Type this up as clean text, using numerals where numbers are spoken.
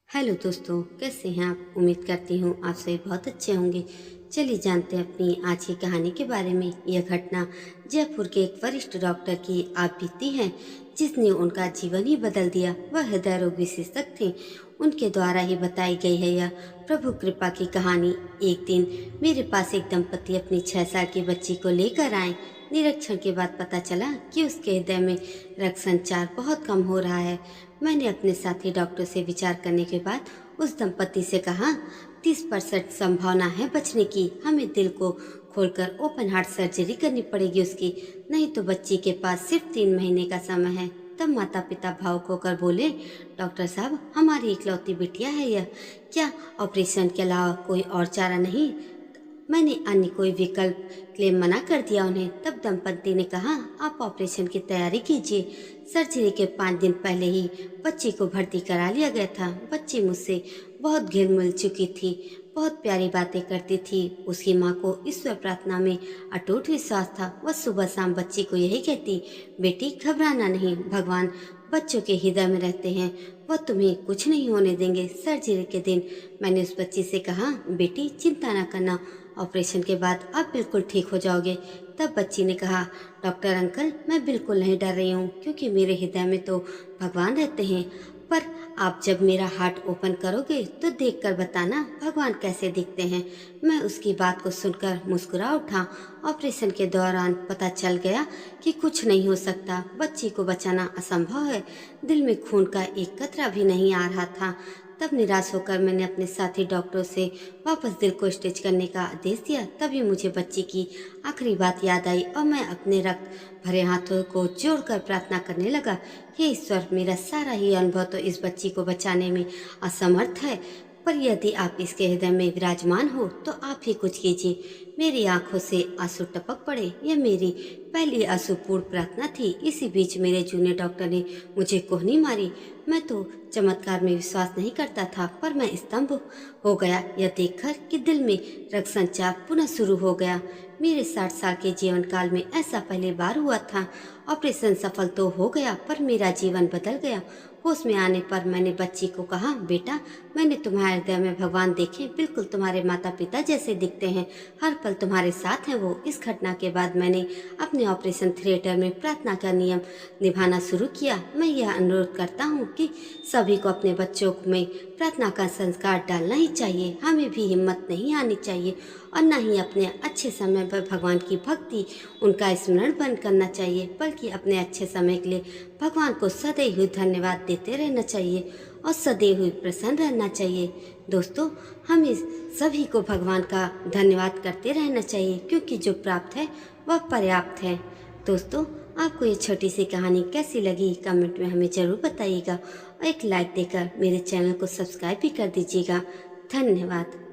Hello दोस्तों, कैसे हैं आप। उम्मीद करती हूँ आप सभी बहुत अच्छे होंगे। चलिए जानते हैं अपनी आज की कहानी के बारे में। यह घटना जयपुर के एक वरिष्ठ डॉक्टर की आप बीती है, जिसने उनका जीवन ही बदल दिया। वह हृदय रोग विशेषज्ञ थे। उनके द्वारा ही बताई गई है यह प्रभु कृपा की कहानी। एक दिन मेरे पास एक दंपति अपनी 6 साल की बच्ची को लेकर आए। निरीक्षण के बाद पता चला कि उसके हृदय में रक्त संचार बहुत कम हो रहा है। मैंने अपने साथी डॉक्टर से विचार करने के बाद उस दंपति से कहा, 30% संभावना है बचने की। हमें दिल को खोलकर ओपन हार्ट सर्जरी करनी पड़ेगी उसकी, नहीं तो बच्ची के पास सिर्फ 3 महीने का समय है। तब माता पिता भावुक होकर बोले, डॉक्टर साहब, हमारी इकलौती बिटिया है यह, क्या ऑपरेशन के अलावा कोई और चारा नहीं। मैंने अन्य कोई विकल्प क्लेम मना कर दिया उन्हें। तब दंपति ने कहा, आप ऑपरेशन की तैयारी कीजिए। सर्जरी के 5 दिन पहले ही बच्ची को भर्ती करा लिया गया था। बच्ची मुझसे बहुत घिर मिल चुकी थी, बहुत प्यारी बातें करती थी। उसकी माँ को ईश्वर प्रार्थना में अटूट विश्वास था। वह सुबह शाम बच्ची को यही कहती, बेटी घबराना नहीं, भगवान बच्चों के हृदय में रहते हैं, वह तुम्हें कुछ नहीं होने देंगे। सर्जरी के दिन मैंने उस बच्ची से कहा, बेटी चिंता न करना, ऑपरेशन के बाद आप बिल्कुल ठीक हो जाओगे। तब बच्ची ने कहा, डॉक्टर अंकल, मैं बिल्कुल नहीं डर रही हूँ, क्योंकि मेरे हृदय में तो भगवान रहते हैं। पर आप जब मेरा हार्ट ओपन करोगे तो देखकर बताना भगवान कैसे दिखते हैं। मैं उसकी बात को सुनकर मुस्कुरा उठा। ऑपरेशन के दौरान पता चल गया कि कुछ नहीं हो सकता, बच्ची को बचाना असंभव है। दिल में खून का एक कतरा भी नहीं आ रहा था। तब निराश होकर मैंने अपने साथी डॉक्टरों से वापस दिल को स्टिच करने का आदेश दिया। तभी मुझे बच्ची की आखिरी बात याद आई और मैं अपने रक्त भरे हाथों को जोड़कर प्रार्थना करने लगा, हे ईश्वर, मेरा सारा ही अनुभव तो इस बच्ची को बचाने में असमर्थ है, पर यदि आप इसके हृदय में विराजमान हो तो आप ही कुछ कीजिए। मेरी आंखों से आंसू टपक पड़े। यह मेरी पहली आंसूपूर्ण प्रार्थना थी। इसी बीच मेरे जूनियर डॉक्टर ने मुझे कोहनी मारी। मैं तो चमत्कार में विश्वास नहीं करता था, पर मैं स्तंभ हो गया यह देखकर कि दिल में रक्त संचार पुनः शुरू हो गया। मेरे 60 साल के जीवन काल में ऐसा पहली बार हुआ था। ऑपरेशन सफल तो हो गया, पर मेरा जीवन बदल गया। होश में आने पर मैंने बच्ची को कहा, बेटा, मैंने तुम्हारे हृदय में भगवान देखे, बिल्कुल तुम्हारे माता पिता जैसे दिखते हैं, हर पल तुम्हारे साथ हैं वो। इस घटना के बाद मैंने अपने ऑपरेशन थिएटर में प्रार्थना का नियम निभाना शुरू किया। मैं यह अनुरोध करता हूँ कि सभी को अपने बच्चों में प्रार्थना का संस्कार डालना ही चाहिए। हमें भी हिम्मत नहीं आनी चाहिए और न ही अपने अच्छे समय पर भगवान की भक्ति, उनका स्मरण बंद करना चाहिए, बल्कि अपने अच्छे समय के लिए भगवान को सदैव ही धन्यवाद देते रहना चाहिए और सदैव ही प्रसन्न रहना चाहिए। दोस्तों, हमें सभी को भगवान का धन्यवाद करते रहना चाहिए, क्योंकि जो प्राप्त है वह पर्याप्त है। दोस्तों, आपको ये छोटी सी कहानी कैसी लगी कमेंट में हमें ज़रूर बताइएगा और एक लाइक देकर मेरे चैनल को सब्सक्राइब भी कर दीजिएगा। धन्यवाद।